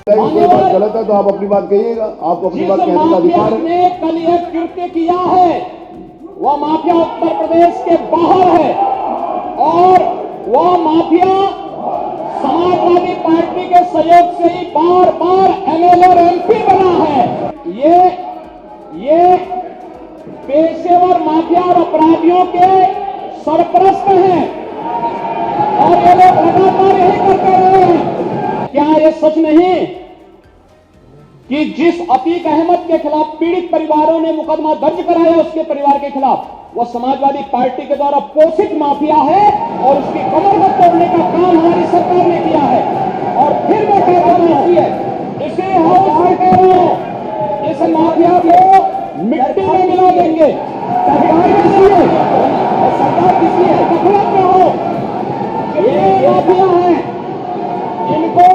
कोई बात गलत है तो आप अपनी बात कहिएगा, आपको अपनी बात कहने का अधिकार है। ने कल एक कृत्य किया है, वह माफिया उत्तर प्रदेश के बाहर है और वह माफिया समाजवादी पार्टी के सहयोग से ही बार बार एमएलए और एमपी बना है। ये पेशेवर माफिया और अपराधियों के सरपरस्त हैं और ये लोग लगातार यही करते रहे हैं। क्या ये सच नहीं कि जिस अतीक अहमद के खिलाफ पीड़ित परिवारों ने मुकदमा दर्ज कराया उसके परिवार के खिलाफ, वह समाजवादी पार्टी के द्वारा पोषित माफिया है और उसकी कमर को तोड़ने का काम हमारी सरकार ने किया है। और फिर मैं कहता हूं इसे इस माफिया को मिट्टी में मिला देंगे। सरकार किसी है और सरकार किसी है, गफलत में हो, ये माफिया है, इनको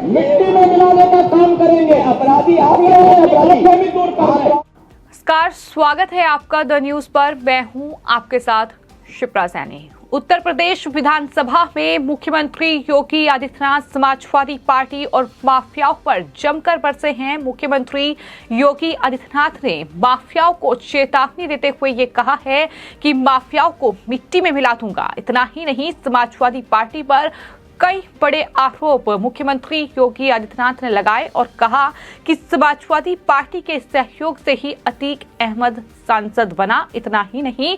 मिट्टी में मिलाने का काम करेंगे। अपराधी आप लोग हैं, अपराधी दूर कर। नमस्कार, स्वागत है आपका द न्यूज पर। मैं हूं आपके साथ शिप्रा सैनी। उत्तर प्रदेश विधानसभा में मुख्यमंत्री योगी आदित्यनाथ समाजवादी पार्टी और माफियाओं पर जमकर बरसे हैं। मुख्यमंत्री योगी आदित्यनाथ ने माफियाओं को चेतावनी देते हुए ये कहा है कि माफियाओं को मिट्टी में मिला दूंगा। इतना ही नहीं, समाजवादी पार्टी पर कई बड़े आरोप मुख्यमंत्री योगी आदित्यनाथ ने लगाए और कहा कि समाजवादी पार्टी के सहयोग से ही अतीक अहमद सांसद बना। इतना ही नहीं,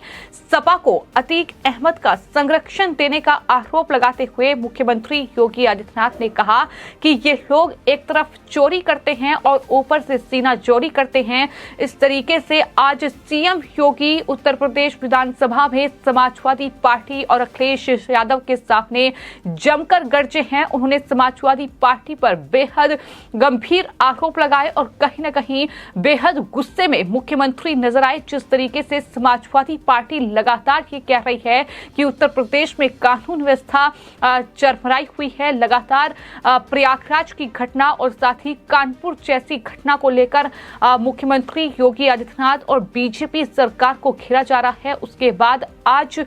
सपा को अतीक अहमद का संरक्षण देने का आरोप लगाते हुए मुख्यमंत्री योगी आदित्यनाथ ने कहा कि ये लोग एक तरफ चोरी करते हैं और ऊपर से सीना चोरी करते हैं। इस तरीके से आज सीएम योगी उत्तर प्रदेश विधानसभा में समाजवादी पार्टी और अखिलेश यादव के सामने जमकर गरजे हैं। उन्होंने समाजवादी पार्टी पर बेहद गंभीर आरोप लगाए और कहीं न कहीं बेहद गुस्से में मुख्यमंत्री नजर आए। जिस तरीके से समाजवादी पार्टी लगातार ये कह रही है कि उत्तर प्रदेश में कानून व्यवस्था चरमराई हुई है, लगातार प्रयागराज की घटना और साथ ही कानपुर जैसी घटना को लेकर मुख्यमंत्री योगी आदित्यनाथ और बीजेपी सरकार को घेरा जा रहा है। उसके बाद आज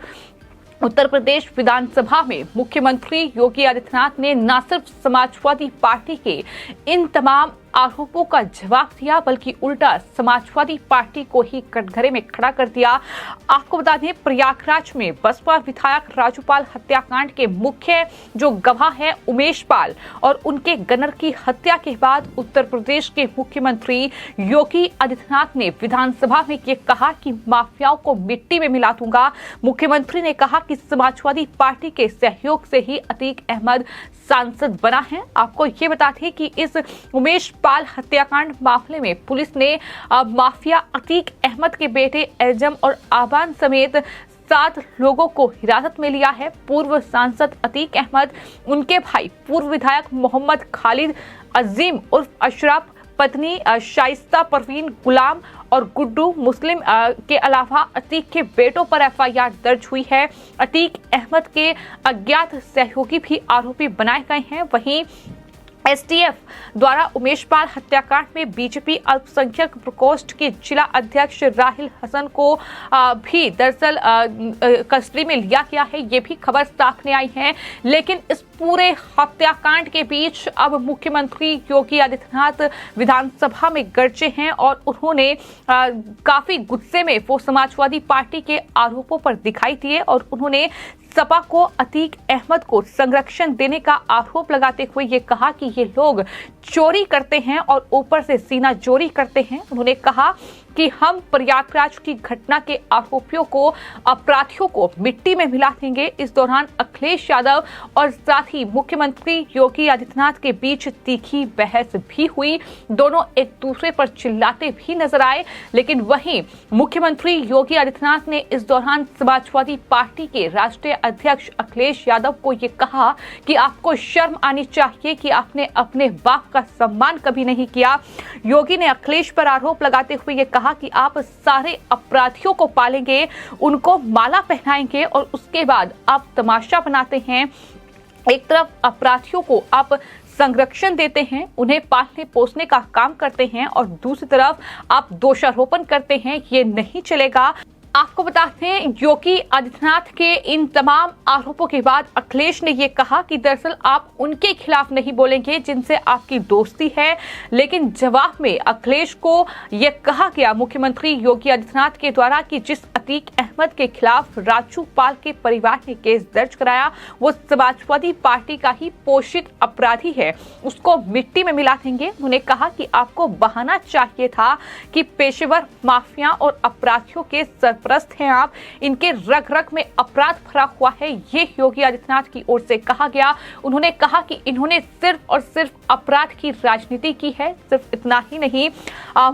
उत्तर प्रदेश विधानसभा में मुख्यमंत्री योगी आदित्यनाथ ने न सिर्फ समाजवादी पार्टी के इन तमाम आरोपों का जवाब दिया बल्कि उल्टा समाजवादी पार्टी को ही कटघरे में खड़ा कर दिया। आपको बता दें, प्रयागराज में बसपा विधायक राजूपाल हत्याकांड के मुख्य जो गवाह है उमेश पाल और उनके गनर की हत्या के बाद उत्तर प्रदेश के मुख्यमंत्री योगी आदित्यनाथ ने विधानसभा में ये कहा कि माफियाओं को मिट्टी में मिला दूंगा। मुख्यमंत्री ने कहा कि समाजवादी पार्टी के सहयोग से ही अतीक अहमद सांसद बना है। आपको ये बता दें कि इस उमेश पाल हत्याकांड मामले में पुलिस ने माफिया अतीक अहमद के बेटे एजम और आबान समेत 7 लोगों को हिरासत में लिया है। पूर्व सांसद अतीक अहमद, उनके भाई पूर्व विधायक मोहम्मद खालिद अजीम उर्फ अशरफ, पत्नी शाइस्ता परवीन गुलाम और गुड्डू मुस्लिम के अलावा अतीक के बेटों पर एफआईआर दर्ज हुई है। अतीक अहमद के अज्ञात सहयोगी भी आरोपी बनाए गए हैं। वहीं एसटीएफ द्वारा उमेश पाल हत्याकांड में बीजेपी अल्पसंख्यक प्रकोष्ठ के जिला अध्यक्ष राहिल हसन को भी दरअसल कस्टडी में लिया गया है। ये भी खबर सामने आई है। लेकिन इस पूरे हत्याकांड के बीच अब मुख्यमंत्री योगी आदित्यनाथ विधानसभा में गरजे हैं और उन्होंने काफी गुस्से में वो समाजवादी पार्टी के आरोपों पर दिखाई दिए और उन्होंने सपा को अतीक अहमद को संरक्षण देने का आरोप लगाते हुए ये कहा कि ये लोग चोरी करते हैं और ऊपर से सीना चोरी करते हैं। उन्होंने कहा कि हम प्रयागराज की घटना के आरोपियों को, अपराधियों को मिट्टी में मिला देंगे। इस दौरान अखिलेश यादव और साथ ही मुख्यमंत्री योगी आदित्यनाथ के बीच तीखी बहस भी हुई। दोनों एक दूसरे पर चिल्लाते भी नजर आए। लेकिन वहीं मुख्यमंत्री योगी आदित्यनाथ ने इस दौरान समाजवादी पार्टी के राष्ट्रीय अध्यक्ष अखिलेश यादव को ये कहा कि आपको शर्म आनी चाहिए कि आपने अपने बाप का सम्मान कभी नहीं किया। योगी ने अखिलेश पर आरोप लगाते हुए ये कहा कि आप सारे अपराधियों को पालेंगे, उनको माला पहनाएंगे और उसके बाद आप तमाशा बनाते हैं। एक तरफ अपराधियों को आप संरक्षण देते हैं, उन्हें पालने पोसने का काम करते हैं और दूसरी तरफ आप दोषारोपण करते हैं। ये नहीं चलेगा। आपको बताते हैं, योगी आदित्यनाथ के इन तमाम आरोपों के बाद अखिलेश ने यह कहा कि दरअसल आप उनके खिलाफ नहीं बोलेंगे जिनसे आपकी दोस्ती है। लेकिन जवाब में अखिलेश को यह कहा गया मुख्यमंत्री योगी आदित्यनाथ के द्वारा कि जिस अतीक अहमद के खिलाफ राजूपाल के परिवार ने केस दर्ज कराया वो समाजवादी पार्टी का ही पोषित अपराधी है, उसको मिट्टी में मिला देंगे। उन्होंने कहा कि आपको बहाना चाहिए था कि पेशेवर माफिया और अपराधियों के सरपरस्त हैं आप, इनके रग रग में अपराध भरा हुआ है, ये योगी आदित्यनाथ की ओर से कहा गया। उन्होंने कहा कि इन्होंने सिर्फ और सिर्फ अपराध की राजनीति की है। सिर्फ इतना ही नहीं,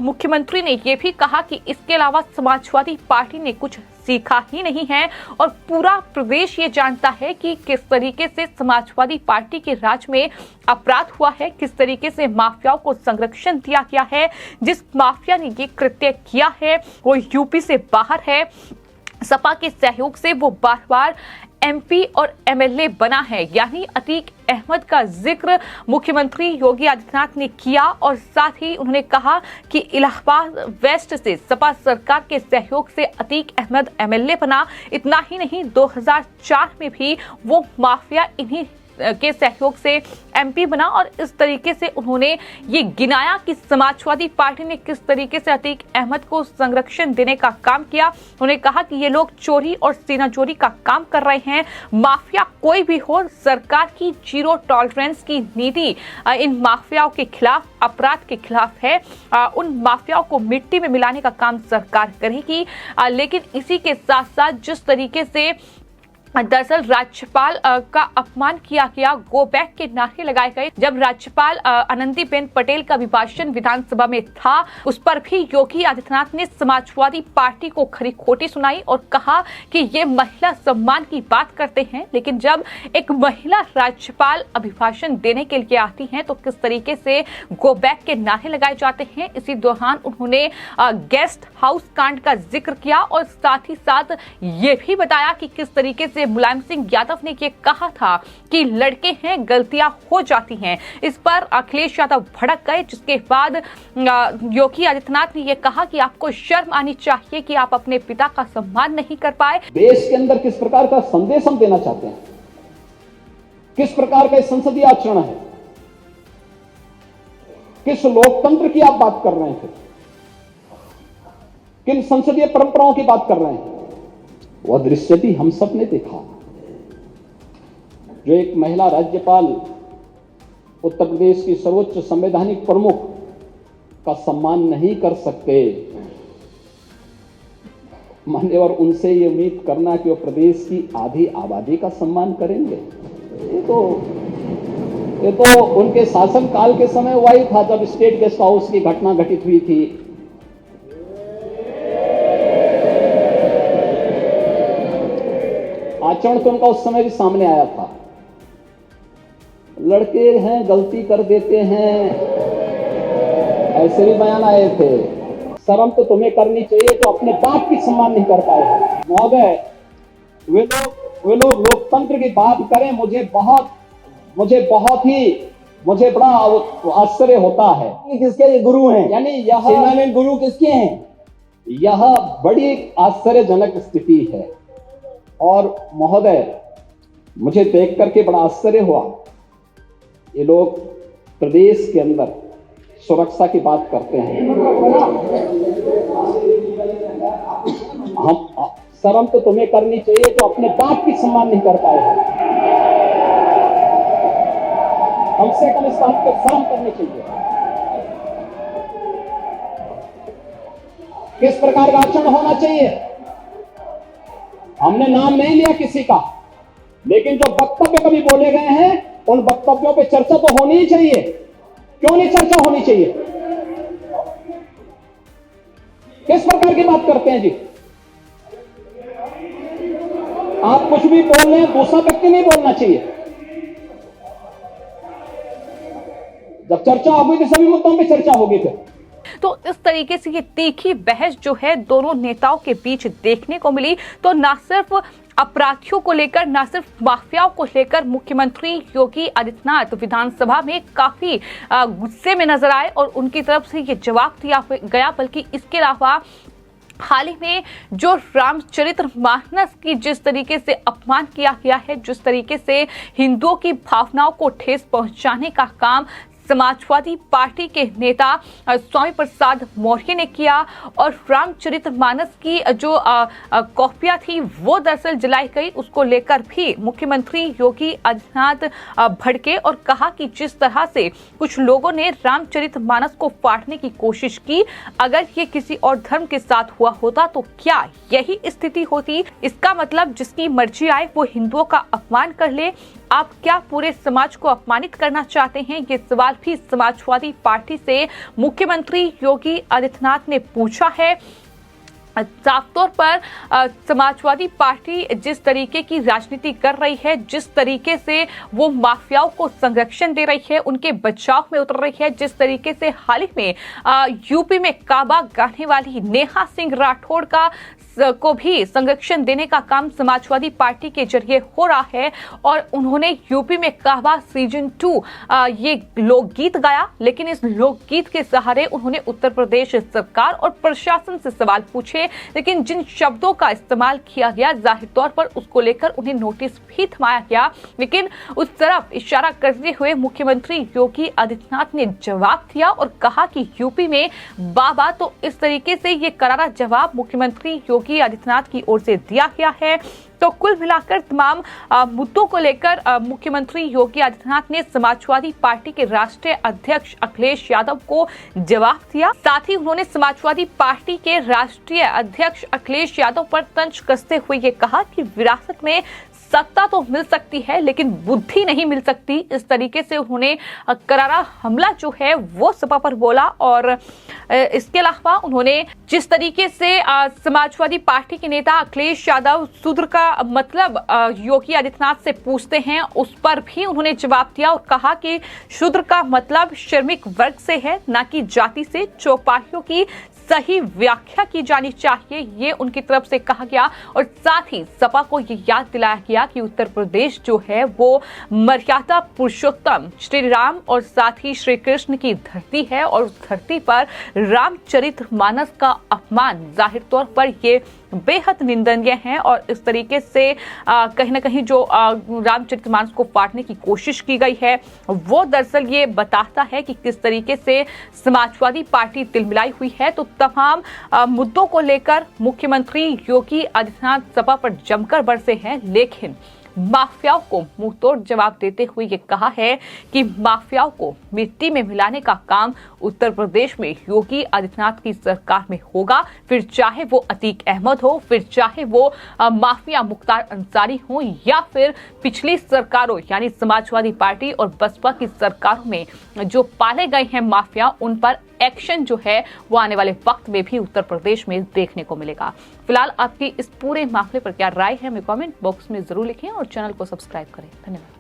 मुख्यमंत्री ने यह भी कहा कि इसके अलावा समाजवादी पार्टी ने कुछ सीखा ही नहीं है और पूरा प्रदेश ये जानता है कि किस तरीके से समाजवादी पार्टी के राज में अपराध हुआ है, किस तरीके से माफियाओं को संरक्षण दिया गया है। जिस माफिया ने ये कृत्य किया है वो यूपी से बाहर है, सपा के सहयोग से वो बार बार एमपी और एमएलए बना है। यानी अतीक अहमद का जिक्र मुख्यमंत्री योगी आदित्यनाथ ने किया और साथ ही उन्होंने कहा कि इलाहाबाद वेस्ट से सपा सरकार के सहयोग से अतीक अहमद एमएलए बना। इतना ही नहीं, 2004 में भी वो माफिया इन्हीं के सहयोग से एमपी बना और इस तरीके से उन्होंने ये गिनाया कि समाजवादी पार्टी ने किस तरीके से अतीक अहमद को संरक्षण देने का काम किया। उन्होंने कहा कि ये लोग चोरी और सीनाचोरी का काम कर रहे हैं। माफिया कोई भी हो, सरकार की जीरो टॉलरेंस की नीति इन माफियाओं के खिलाफ, अपराध के खिलाफ है। उन माफियाओं को मिट्टी में मिलाने का काम सरकार करेगी। लेकिन इसी के साथ साथ जिस तरीके से दरअसल राज्यपाल का अपमान किया गया, गो बैक के नारे लगाए गए, जब राज्यपाल आनंदीबेन पटेल का अभिभाषण विधानसभा में था उस पर भी योगी आदित्यनाथ ने समाजवादी पार्टी को खरी खोटी सुनाई और कहा कि ये महिला सम्मान की बात करते हैं। लेकिन जब एक महिला राज्यपाल अभिभाषण देने के लिए आती हैं तो किस तरीके से गो बैक के नारे लगाए जाते हैं। इसी दौरान उन्होंने गेस्ट हाउस कांड का जिक्र किया और साथ ही साथ ये भी बताया कि किस तरीके से मुलायम सिंह यादव ने ये कहा था कि लड़के हैं, गलतियां हो जाती हैं। इस पर अखिलेश यादव भड़क गए, जिसके बाद योगी आदित्यनाथ ने यह कहा कि आपको शर्म आनी चाहिए कि आप अपने पिता का सम्मान नहीं कर पाए। देश के अंदर किस प्रकार का संदेश हम देना चाहते हैं, किस प्रकार का संसदीय आचरण है, किस लोकतंत्र की आप बात कर रहे हैं, किन संसदीय परंपराओं की बात कर रहे हैं, वह दृश्य भी हम सब ने देखा। जो एक महिला राज्यपाल उत्तर प्रदेश की सर्वोच्च संवैधानिक प्रमुख का सम्मान नहीं कर सकते, मान्यवर उनसे ये उम्मीद करना कि वो प्रदेश की आधी आबादी का सम्मान करेंगे, ये तो उनके शासनकाल के समय वही था जब स्टेट गेस्ट हाउस की घटना घटित हुई थी। आचरण तो उनका उस समय भी सामने आया था। लड़के हैं, गलती कर देते हैं, ऐसे भी बयान आए थे। शर्म तो तुम्हें करनी चाहिए तो अपने बाप की सम्मान नहीं कर पाए। महोदय, वे लोग लोकतंत्र की बात करें, मुझे बड़ा आश्चर्य होता है। किसके ये गुरु हैं? यानी यह गुरु किसके हैं? यह बड़ी आश्चर्यजनक स्थिति है। और महोदय, मुझे देख करके बड़ा आश्चर्य हुआ, ये लोग प्रदेश के अंदर सुरक्षा की बात करते हैं। हम शर्म तो तुम्हें करनी चाहिए तो अपने बाप की सम्मान नहीं कर पाए हैं। कम से कम इस बात पर शर्म करनी चाहिए। किस प्रकार का आचरण होना चाहिए? हमने नाम नहीं लिया किसी का, लेकिन जो वक्तव्य कभी बोले गए हैं उन वक्तव्यों पे चर्चा तो होनी ही चाहिए। क्यों नहीं चर्चा होनी चाहिए? किस प्रकार की बात करते हैं जी? आप कुछ भी बोल रहे हैं, दूसरा व्यक्ति नहीं बोलना चाहिए। जब चर्चा होगी तो सभी मुद्दों पे चर्चा होगी। फिर तो इस तरीके से ये तीखी बहस जो है दोनों नेताओं के बीच देखने को मिली। तो ना सिर्फ अपराधियों को लेकर, ना सिर्फ माफियाओं को लेकर मुख्यमंत्री योगी आदित्यनाथ विधानसभा में काफी गुस्से में नजर आए और उनकी तरफ से ये जवाब दिया गया, बल्कि इसके अलावा हाल ही में जो रामचरितमानस की जिस तरीके से अपमान किया गया है, जिस तरीके से हिंदुओं की भावनाओं को ठेस पहुंचाने का काम समाजवादी पार्टी के नेता स्वामी प्रसाद मौर्य ने किया और रामचरितमानस की जो कॉपियां थी वो दरअसल जलाई गई, उसको लेकर भी मुख्यमंत्री योगी आदित्यनाथ भड़के और कहा कि जिस तरह से कुछ लोगों ने रामचरितमानस को फाड़ने की कोशिश की, अगर ये किसी और धर्म के साथ हुआ होता तो क्या यही स्थिति होती? इसका मतलब जिसकी मर्जी आए वो हिंदुओं का अपमान कर ले। आप क्या पूरे समाज को अपमानित करना चाहते हैं? ये सवाल भी समाजवादी पार्टी से मुख्यमंत्री योगी आदित्यनाथ ने पूछा है। साफ तौर पर समाजवादी पार्टी जिस तरीके की राजनीति कर रही है, जिस तरीके से वो माफियाओं को संरक्षण दे रही है, उनके बचाव में उतर रही है, जिस तरीके से हाल ही में यूपी में काबा गाने वाली नेहा सिंह राठौड़ को भी संरक्षण देने का काम समाजवादी पार्टी के जरिए हो रहा है और उन्होंने यूपी में काबा सीजन 2 ये लोकगीत गाया, लेकिन इस लोकगीत के सहारे उन्होंने उत्तर प्रदेश सरकार और प्रशासन से सवाल पूछे, लेकिन जिन शब्दों का इस्तेमाल किया गया जाहिर तौर पर उसको लेकर उन्हें नोटिस भी थमाया गया, लेकिन उस तरफ इशारा करते हुए मुख्यमंत्री योगी आदित्यनाथ ने जवाब दिया और कहा कि यूपी में बाबा, तो इस तरीके से ये करारा जवाब मुख्यमंत्री योगी आदित्यनाथ की ओर से दिया गया है। तो कुल मिलाकर तमाम मुद्दों को लेकर मुख्यमंत्री योगी आदित्यनाथ ने समाजवादी पार्टी के राष्ट्रीय अध्यक्ष अखिलेश यादव को जवाब दिया। साथ ही उन्होंने समाजवादी पार्टी के राष्ट्रीय अध्यक्ष अखिलेश यादव पर तंज कसते हुए ये कहा कि विरासत में सत्ता तो मिल सकती है लेकिन बुद्धि नहीं मिल सकती। इस तरीके से उन्होंने करारा हमला जो है वो सपा पर बोला और इसके अलावा उन्होंने जिस तरीके से समाजवादी पार्टी के नेता अखिलेश यादव शूद्र का मतलब योगी आदित्यनाथ से पूछते हैं, उस पर भी उन्होंने जवाब दिया और कहा कि शूद्र का मतलब श्रमिक वर्ग से है, ना कि जाति से। चौपाइयों की सही व्याख्या की जानी चाहिए, ये उनकी तरफ से कहा गया और साथ ही सपा को ये याद दिलाया गया कि उत्तर प्रदेश जो है वो मर्यादा पुरुषोत्तम श्री राम और साथ ही श्री कृष्ण की धरती है और उस धरती पर रामचरितमानस का अपमान जाहिर तौर पर ये बेहद निंदनीय है और इस तरीके से कहीं ना कहीं जो रामचरितमानस को फाड़ने की कोशिश की गई है वो दरअसल ये बताता है कि किस तरीके से समाजवादी पार्टी तिलमिलाई हुई है। तो तमाम मुद्दों को लेकर मुख्यमंत्री योगी आदित्यनाथ सपा पर जमकर बरसे हैं, लेकिन माफियाओं को मुंहतोड़ जवाब देते हुए ये कहा है कि माफियाओं को मिट्टी में मिलाने का काम उत्तर प्रदेश में योगी आदित्यनाथ की सरकार में होगा, फिर चाहे वो अतीक अहमद हो, फिर चाहे वो माफिया मुख्तार अंसारी हो या फिर पिछली सरकारों यानी समाजवादी पार्टी और बसपा की सरकारों में जो पाले गए हैं माफिया, उन पर एक्शन जो है वो आने वाले वक्त में भी उत्तर प्रदेश में देखने को मिलेगा। फिलहाल आपकी इस पूरे मामले पर क्या राय है हमें कमेंट बॉक्स में जरूर लिखें और चैनल को सब्सक्राइब करें। धन्यवाद।